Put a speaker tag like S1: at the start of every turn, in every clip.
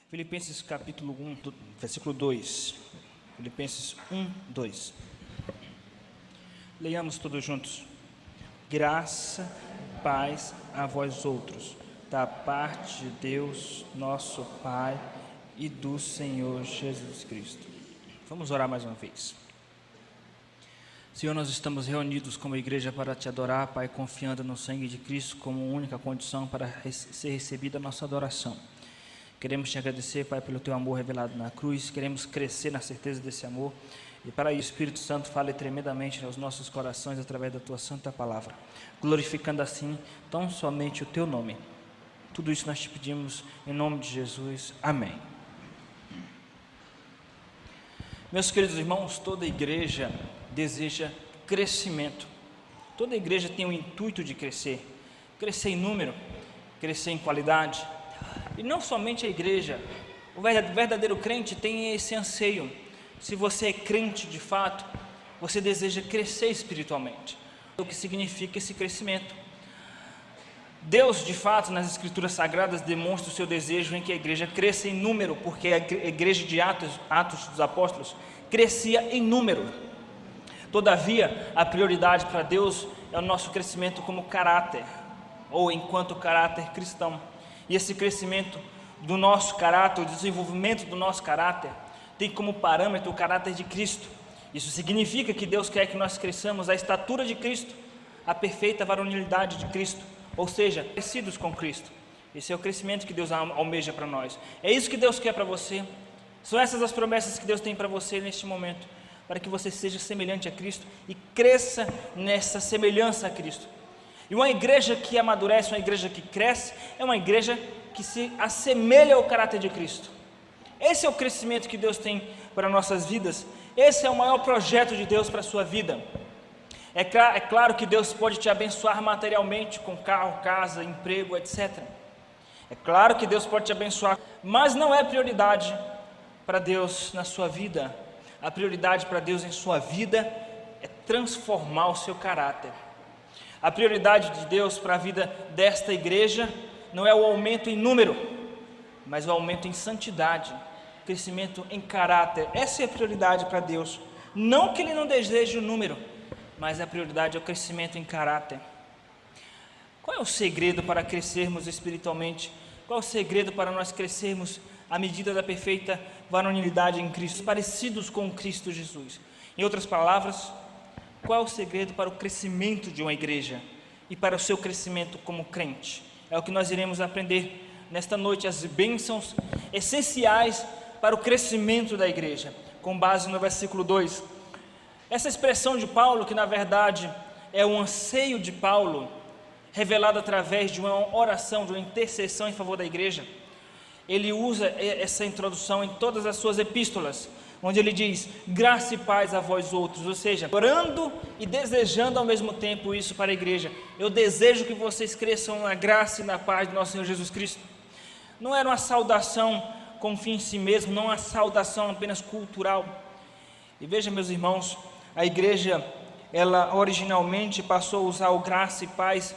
S1: Filipenses capítulo 1, versículo 2. Filipenses 1, 2. Leiamos todos juntos. Graça, paz a vós outros, da parte de Deus, nosso Pai, e do Senhor Jesus Cristo. Vamos orar mais uma vez. Senhor, nós estamos reunidos como igreja para te adorar, Pai, confiando no sangue de Cristo como única condição para ser recebida a nossa adoração. Queremos te agradecer, Pai, pelo teu amor revelado na cruz. Queremos crescer na certeza desse amor. E para isso, o Espírito Santo fale tremendamente aos nossos corações através da tua santa palavra, glorificando assim tão somente o teu nome. Tudo isso nós te pedimos em nome de Jesus. Amém. Meus queridos irmãos, toda igreja deseja crescimento. Toda igreja tem o intuito de crescer em número, crescer em qualidade. E não somente a igreja, o verdadeiro crente tem esse anseio. Se você é crente de fato, você deseja crescer espiritualmente. O que significa esse crescimento? Deus, de fato, nas Escrituras Sagradas, demonstra o seu desejo em que a igreja cresça em número, porque a igreja de Atos dos Apóstolos crescia em número. Todavia, a prioridade para Deus é o nosso crescimento como caráter, ou enquanto caráter cristão. E esse crescimento do nosso caráter, o desenvolvimento do nosso caráter, tem como parâmetro o caráter de Cristo. Isso significa que Deus quer que nós cresçamos à estatura de Cristo, à perfeita varonilidade de Cristo, ou seja, parecidos com Cristo. Esse é o crescimento que Deus almeja para nós. É isso que Deus quer para você. São essas as promessas que Deus tem para você neste momento, para que você seja semelhante a Cristo e cresça nessa semelhança a Cristo. E uma igreja que amadurece, uma igreja que cresce, é uma igreja que se assemelha ao caráter de Cristo. Esse é o crescimento que Deus tem para nossas vidas. Esse é o maior projeto de Deus para a sua vida. É claro que Deus pode te abençoar materialmente com carro, casa, emprego, etc. É claro que Deus pode te abençoar, mas não é prioridade para Deus na sua vida. A prioridade para Deus em sua vida é transformar o seu caráter. A prioridade de Deus para a vida desta igreja não é o aumento em número, mas o aumento em santidade, crescimento em caráter. Essa é a prioridade para Deus. Não que Ele não deseje o número, mas a prioridade é o crescimento em caráter. Qual é o segredo para crescermos espiritualmente? Qual é o segredo para nós crescermos à medida da perfeita varonilidade em Cristo, parecidos com Cristo Jesus? Em outras palavras, qual é o segredo para o crescimento de uma igreja e para o seu crescimento como crente? É o que nós iremos aprender nesta noite, as bênçãos essenciais para o crescimento da igreja, com base no versículo 2. Essa expressão de Paulo, que na verdade é um anseio de Paulo, revelado através de uma oração, de uma intercessão em favor da igreja, ele usa essa introdução em todas as suas epístolas, onde ele diz, graça e paz a vós outros, ou seja, orando e desejando ao mesmo tempo isso para a igreja. Eu desejo que vocês cresçam na graça e na paz do nosso Senhor Jesus Cristo. Não era uma saudação com fim em si mesmo, não uma saudação apenas cultural. E veja, meus irmãos, a igreja, ela originalmente passou a usar o graça e paz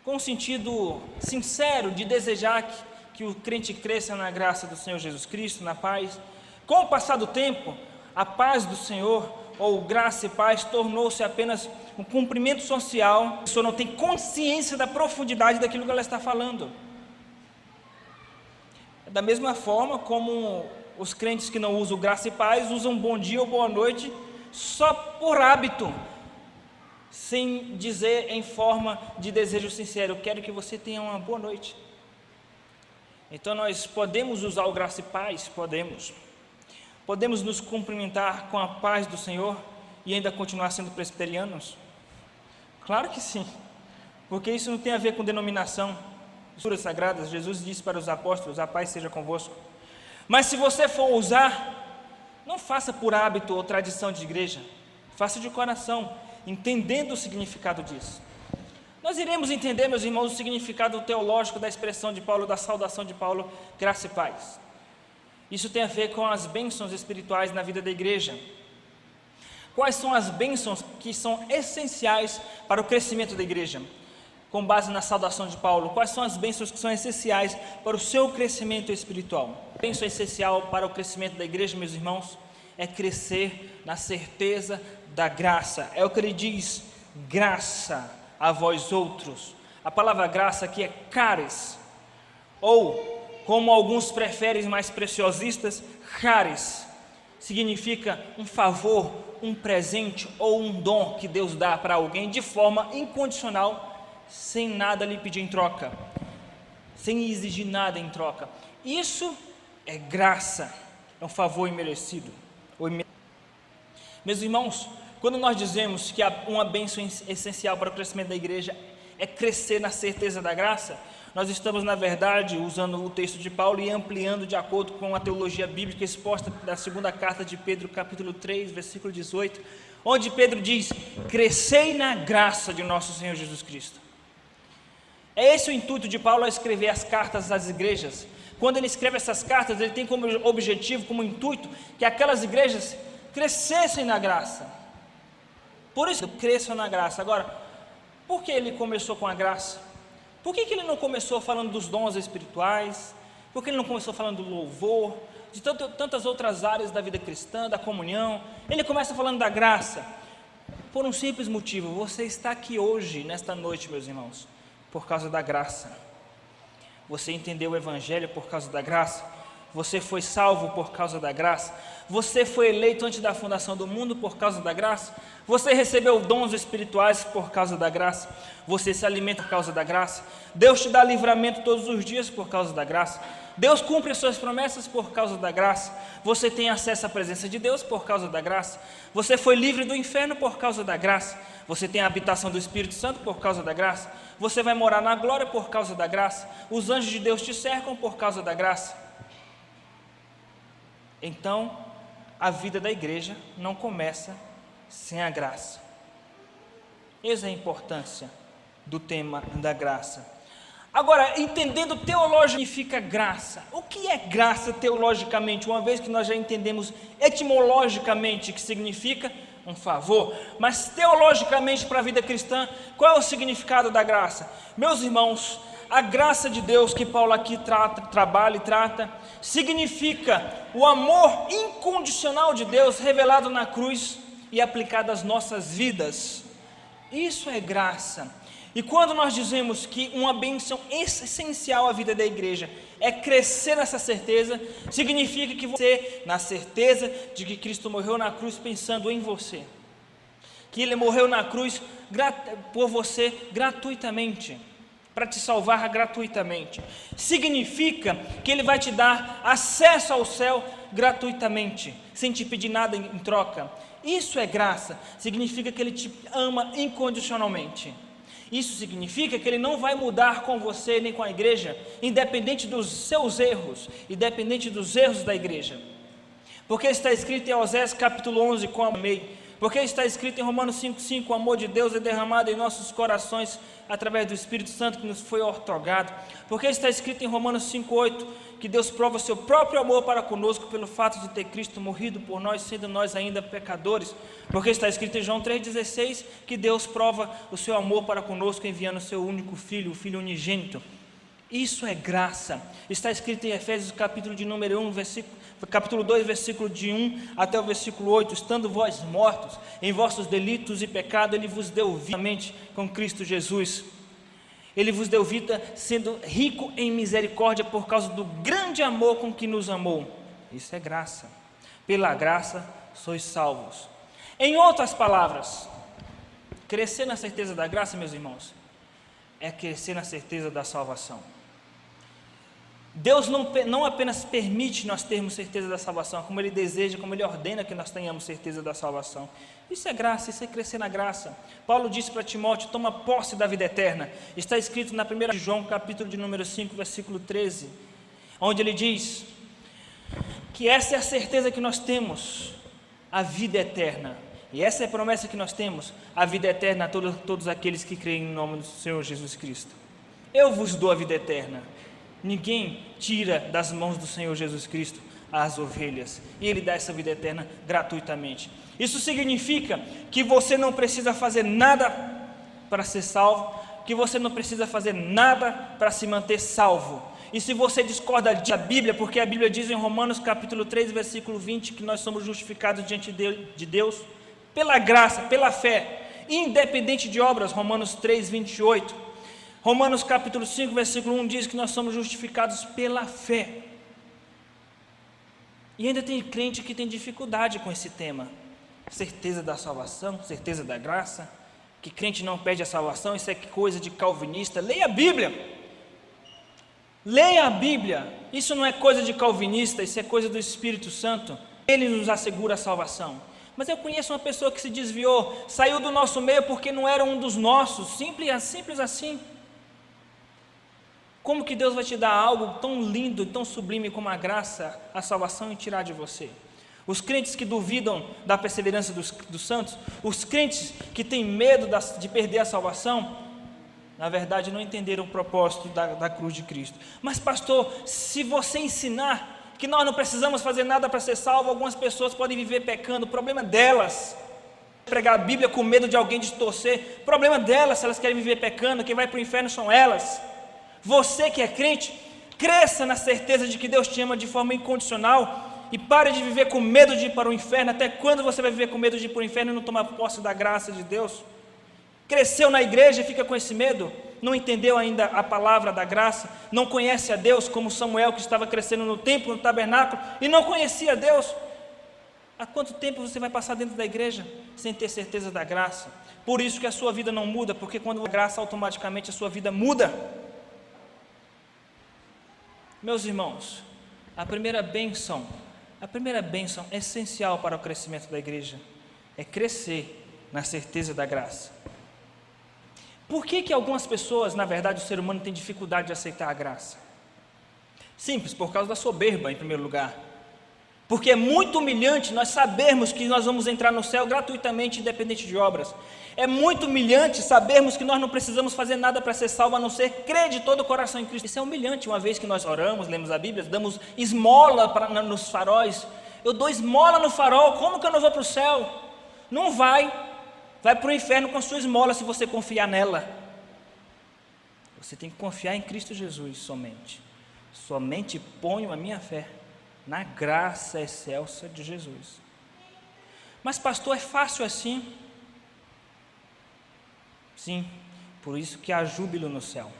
S1: com um sentido sincero de desejar que o crente cresça na graça do Senhor Jesus Cristo, na paz. Com o passar do tempo, a paz do Senhor, ou graça e paz, tornou-se apenas um cumprimento social. A pessoa não tem consciência da profundidade daquilo que ela está falando. Da mesma forma como os crentes que não usam graça e paz, usam bom dia ou boa noite, só por hábito, sem dizer em forma de desejo sincero, eu quero que você tenha uma boa noite. Então nós podemos usar o graça e paz? Podemos nos cumprimentar com a paz do Senhor e ainda continuar sendo presbiterianos? Claro que sim, porque isso não tem a ver com denominação. Nas Escrituras Sagradas, Jesus disse para os apóstolos, a paz seja convosco. Mas se você for usar, não faça por hábito ou tradição de igreja, faça de coração, entendendo o significado disso. Nós iremos entender, meus irmãos, o significado teológico da expressão de Paulo, da saudação de Paulo, graça e paz. Isso tem a ver com as bênçãos espirituais na vida da igreja. Quais são as bênçãos que são essenciais para o crescimento da igreja? com base na saudação de Paulo, quais são as bênçãos que são essenciais para o seu crescimento espiritual. A bênção essencial para o crescimento da igreja, meus irmãos, é crescer na certeza da graça. É o que ele diz: graça a vós outros. A palavra graça aqui é charis, ou, como alguns preferem mais preciosistas, charis. Significa um favor, um presente ou um dom que Deus dá para alguém de forma incondicional, sem nada lhe pedir em troca, sem exigir nada em troca. Isso é graça, é um favor imerecido. Meus irmãos, quando nós dizemos que uma bênção essencial para o crescimento da igreja é crescer na certeza da graça, nós estamos, na verdade, usando o texto de Paulo e ampliando de acordo com a teologia bíblica exposta da segunda carta de Pedro, capítulo 3, versículo 18, onde Pedro diz: crescei na graça de nosso Senhor Jesus Cristo. É esse o intuito de Paulo ao escrever as cartas às igrejas. Quando ele escreve essas cartas, ele tem como objetivo, como intuito, que aquelas igrejas crescessem na graça. Por isso, cresçam na graça. Agora, por que ele começou com a graça? Por que ele não começou falando dos dons espirituais? Por que ele não começou falando do louvor, de tantas outras áreas da vida cristã, da comunhão? Ele começa falando da graça, por um simples motivo: você está aqui hoje, nesta noite, meus irmãos, por causa da graça. Você entendeu o Evangelho por causa da graça. Você foi salvo por causa da graça. Você foi eleito antes da fundação do mundo por causa da graça. Você recebeu dons espirituais por causa da graça. Você se alimenta por causa da graça. Deus te dá livramento todos os dias por causa da graça. Deus cumpre as suas promessas por causa da graça. Você tem acesso à presença de Deus por causa da graça. Você foi livre do inferno por causa da graça. Você tem a habitação do Espírito Santo por causa da graça. Você vai morar na glória por causa da graça. Os anjos de Deus te cercam por causa da graça. Então, a vida da igreja não começa sem a graça. Essa é a importância do tema da graça. Agora, entendendo teologicamente, significa graça. O que é graça teologicamente? Uma vez que nós já entendemos etimologicamente que significa um favor, mas teologicamente para a vida cristã, qual é o significado da graça? Meus irmãos, a graça de Deus que Paulo aqui trabalha e trata, significa o amor incondicional de Deus revelado na cruz e aplicado às nossas vidas. Isso é graça. E quando nós dizemos que uma bênção essencial à vida da igreja é crescer nessa certeza, significa que você, na certeza de que Cristo morreu na cruz pensando em você, que Ele morreu na cruz por você gratuitamente, para te salvar gratuitamente. Significa que Ele vai te dar acesso ao céu gratuitamente, sem te pedir nada em troca. Isso é graça. Significa que Ele te ama incondicionalmente. Isso significa que Ele não vai mudar com você nem com a igreja, independente dos seus erros, independente dos erros da igreja. Porque está escrito em Oséias capítulo 11, como amei. Porque está escrito em Romanos 5,5, o amor de Deus é derramado em nossos corações através do Espírito Santo que nos foi outorgado. Porque está escrito em Romanos 5,8, que Deus prova seu próprio amor para conosco pelo fato de ter Cristo morrido por nós, sendo nós ainda pecadores. Porque está escrito em João 3,16, que Deus prova o seu amor para conosco enviando o seu único Filho, o Filho unigênito. Isso é graça. Está escrito em Efésios capítulo de número 1, capítulo 2, versículo de 1 até o versículo 8, estando vós mortos em vossos delitos e pecados, Ele vos deu vida com Cristo Jesus. Ele vos deu vida sendo rico em misericórdia por causa do grande amor com que nos amou. Isso é graça. Pela graça sois salvos. Em outras palavras, crescer na certeza da graça, meus irmãos, é crescer na certeza da salvação. Deus não apenas permite nós termos certeza da salvação, como Ele deseja, como Ele ordena que nós tenhamos certeza da salvação. Isso é graça, isso é crescer na graça. Paulo disse para Timóteo: toma posse da vida eterna. Está escrito na 1 João, capítulo de número 5, versículo 13, onde ele diz que essa é a certeza que nós temos, a vida eterna. E essa é a promessa que nós temos, a vida eterna a todos aqueles que creem no nome do Senhor Jesus Cristo. Eu vos dou a vida eterna. Ninguém tira das mãos do Senhor Jesus Cristo as ovelhas, e Ele dá essa vida eterna gratuitamente. Isso significa que você não precisa fazer nada para ser salvo, que você não precisa fazer nada para se manter salvo. E se você discorda da Bíblia, porque a Bíblia diz em Romanos capítulo 3, versículo 20, que nós somos justificados diante de Deus pela graça, pela fé, independente de obras, Romanos 3, 28. Romanos capítulo 5, versículo 1 diz que nós somos justificados pela fé. E ainda tem crente que tem dificuldade com esse tema, certeza da salvação, certeza da graça, que crente não perde a salvação, isso é coisa de calvinista. Leia a Bíblia, leia a Bíblia, isso não é coisa de calvinista, isso é coisa do Espírito Santo, ele nos assegura a salvação. Mas eu conheço uma pessoa que se desviou, saiu do nosso meio porque não era um dos nossos, simples assim. Como que Deus vai te dar algo tão lindo, tão sublime como a graça, a salvação, e tirar de você? Os crentes que duvidam da perseverança dos santos, os crentes que têm medo de perder a salvação, na verdade não entenderam o propósito da cruz de Cristo. Mas pastor, se você ensinar que nós não precisamos fazer nada para ser salvo, algumas pessoas podem viver pecando, o problema delas. Pregar a Bíblia com medo de alguém distorcer, problema delas, se elas querem viver pecando, quem vai para o inferno são elas. Você que é crente, cresça na certeza de que Deus te ama de forma incondicional e pare de viver com medo de ir para o inferno. Até quando você vai viver com medo de ir para o inferno e não tomar posse da graça de Deus? Cresceu na igreja e fica com esse medo? Não entendeu ainda a palavra da graça? Não conhece a Deus como Samuel, que estava crescendo no templo, no tabernáculo e não conhecia Deus? Há quanto tempo você vai passar dentro da igreja sem ter certeza da graça? Por isso que a sua vida não muda, porque quando a graça, automaticamente a sua vida muda. Meus irmãos, a primeira bênção essencial para o crescimento da igreja é crescer na certeza da graça. Por que algumas pessoas, na verdade, o ser humano tem dificuldade de aceitar a graça? Simples, por causa da soberba, em primeiro lugar. Porque é muito humilhante nós sabermos que nós vamos entrar no céu gratuitamente, independente de obras. É muito humilhante sabermos que nós não precisamos fazer nada para ser salvo, a não ser crer de todo o coração em Cristo. Isso é humilhante, uma vez que nós oramos, lemos a Bíblia, damos esmola nos faróis. Eu dou esmola no farol, como que eu não vou para o céu? Não vai para o inferno com a sua esmola se você confiar nela. Você tem que confiar em Cristo Jesus somente ponho a minha fé na graça excelsa de Jesus. Mas pastor, é fácil assim? Sim, por isso que há júbilo no céu.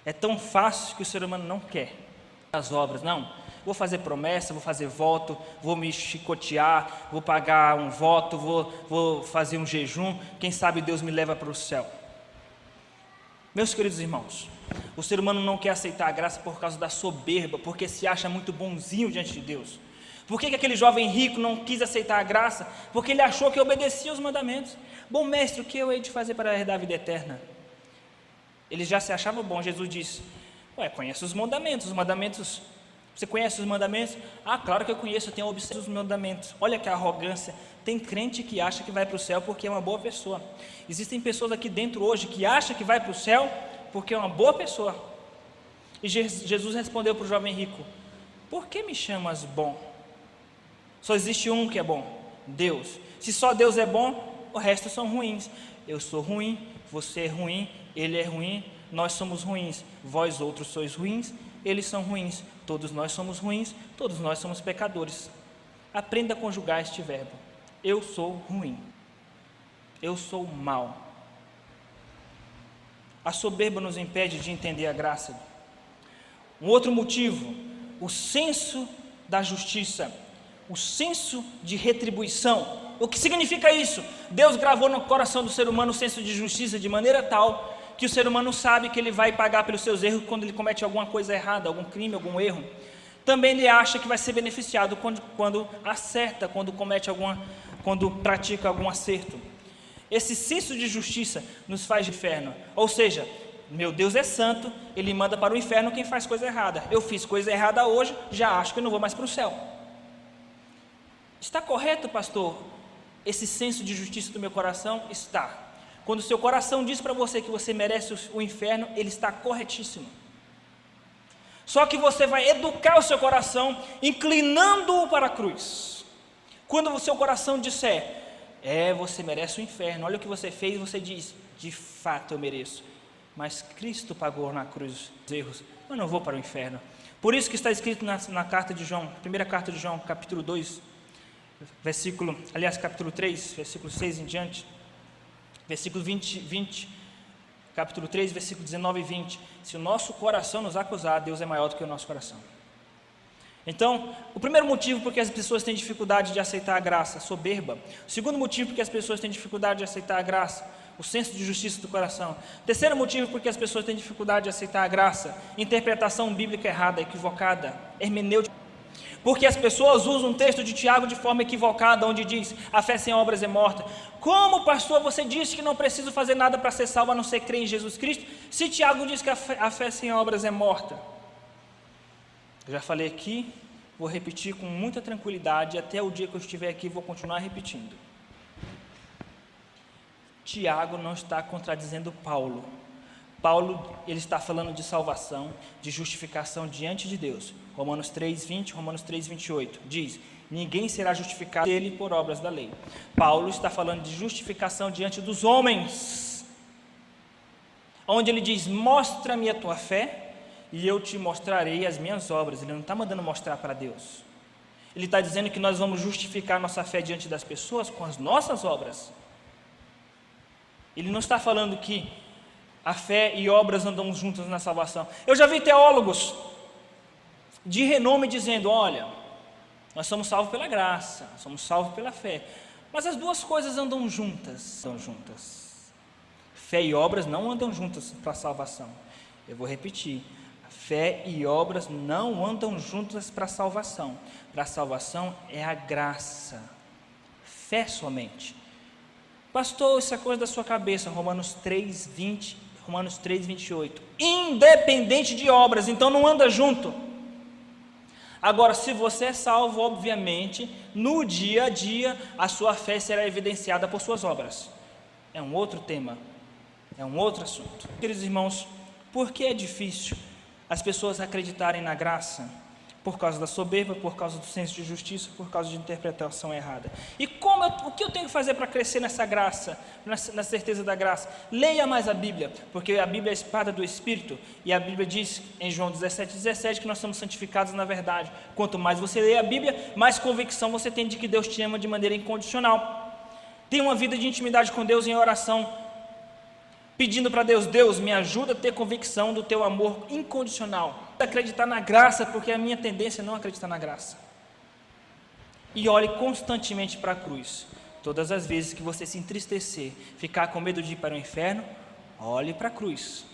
S1: É tão fácil que o ser humano não quer as obras. Não, vou fazer promessa, vou fazer voto, vou me chicotear, vou pagar um voto, vou fazer um jejum, quem sabe Deus me leva para o céu. Meus queridos irmãos, o ser humano não quer aceitar a graça por causa da soberba, porque se acha muito bonzinho diante de Deus. Por que aquele jovem rico não quis aceitar a graça? Porque ele achou que obedecia os mandamentos. Bom mestre, o que eu hei de fazer para herdar a vida eterna? Ele já se achava bom. Jesus disse: conhece os mandamentos, você conhece os mandamentos? Ah, claro que eu conheço, eu tenho observado os mandamentos. Olha que arrogância. Tem crente que acha que vai para o céu porque é uma boa pessoa. Existem pessoas aqui dentro hoje que acham que vai para o céu porque é uma boa pessoa. E Jesus respondeu para o jovem rico: por que me chamas bom? Só existe um que é bom, Deus. Se só Deus é bom, o resto são ruins. Eu sou ruim, você é ruim, ele é ruim, nós somos ruins, vós outros sois ruins, eles são ruins, todos nós somos ruins, todos nós somos pecadores. Aprenda a conjugar este verbo: eu sou ruim, eu sou mau. A soberba nos impede de entender a graça. Um outro motivo, o senso da justiça, o senso de retribuição. O que significa isso? Deus gravou no coração do ser humano o senso de justiça de maneira tal que o ser humano sabe que ele vai pagar pelos seus erros quando ele comete alguma coisa errada, algum crime, algum erro. Também ele acha que vai ser beneficiado quando acerta, quando pratica algum acerto. Esse senso de justiça nos faz de inferno. Ou seja, meu Deus é santo, Ele manda para o inferno quem faz coisa errada. Eu fiz coisa errada hoje, já acho que eu não vou mais para o céu. Está correto, pastor, esse senso de justiça do meu coração? Está. Quando o seu coração diz para você que você merece o inferno, ele está corretíssimo. Só que você vai educar o seu coração, inclinando-o para a cruz. Quando o seu coração disser: Você merece o inferno, olha o que você fez, você diz, de fato eu mereço, mas Cristo pagou na cruz os erros, eu não vou para o inferno. Por isso que está escrito na carta de João, primeira carta de João, capítulo 2, capítulo 3, versículo 6 em diante, versículo 20, capítulo 3, versículo 19 e 20, se o nosso coração nos acusar, Deus é maior do que o nosso coração. Então, o primeiro motivo porque as pessoas têm dificuldade de aceitar a graça, soberba. O segundo motivo porque as pessoas têm dificuldade de aceitar a graça, o senso de justiça do coração. O terceiro motivo porque as pessoas têm dificuldade de aceitar a graça, interpretação bíblica errada, equivocada, hermenêutica. Porque as pessoas usam um texto de Tiago de forma equivocada, onde diz, a fé sem obras é morta. Como, pastor, você disse que não preciso fazer nada para ser salvo, a não ser crer em Jesus Cristo, se Tiago diz que a fé sem obras é morta? Eu já falei aqui, vou repetir com muita tranquilidade, até o dia que eu estiver aqui vou continuar repetindo. Tiago não está contradizendo Paulo. Paulo, ele está falando de salvação, de justificação diante de Deus. Romanos 3:20, Romanos 3:28 diz, ninguém será justificado dele por obras da lei. Paulo está falando de justificação diante dos homens, onde ele diz, mostra-me a tua fé e eu te mostrarei as minhas obras. Ele não está mandando mostrar para Deus, ele está dizendo que nós vamos justificar nossa fé diante das pessoas com as nossas obras. Ele não está falando que a fé e obras andam juntas na salvação. Eu já vi teólogos de renome dizendo, olha, nós somos salvos pela graça, somos salvos pela fé, mas as duas coisas andam juntas, Fé e obras não andam juntas para a salvação. Eu vou repetir, fé e obras não andam juntas para a salvação. Para a salvação é a graça, fé somente. Pastor, isso é coisa da sua cabeça, Romanos 3:20, Romanos 3:28, independente de obras, então não anda junto. Agora, se você é salvo, obviamente, no dia a dia, a sua fé será evidenciada por suas obras. É um outro tema, é um outro assunto. Queridos irmãos, por que é difícil as pessoas acreditarem na graça? Por causa da soberba, por causa do senso de justiça, por causa de interpretação errada. E o que eu tenho que fazer para crescer nessa graça, na certeza da graça? Leia mais a Bíblia, porque a Bíblia é a espada do Espírito, e a Bíblia diz em João 17:17 que nós somos santificados na verdade. Quanto mais você lê a Bíblia, mais convicção você tem de que Deus te ama de maneira incondicional. Tenha uma vida de intimidade com Deus em oração, pedindo para Deus, Deus me ajuda a ter convicção do teu amor incondicional, acreditar na graça, porque a minha tendência é não acreditar na graça. E olhe constantemente para a cruz. Todas as vezes que você se entristecer, ficar com medo de ir para o inferno, olhe para a cruz.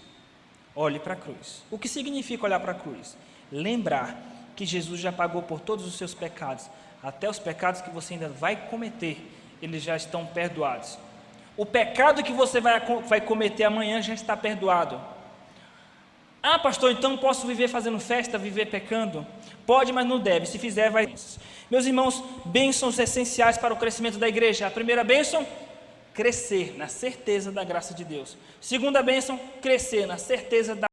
S1: Olhe para a cruz. O que significa olhar para a cruz? Lembrar que Jesus já pagou por todos os seus pecados, até os pecados que você ainda vai cometer, eles já estão perdoados. O pecado que você vai cometer amanhã já está perdoado. Ah, pastor, então posso viver fazendo festa, viver pecando? Pode, mas não deve. Se fizer, vai. Meus irmãos, bênçãos essenciais para o crescimento da igreja. A primeira bênção, crescer na certeza da graça de Deus. Segunda bênção, crescer na certeza da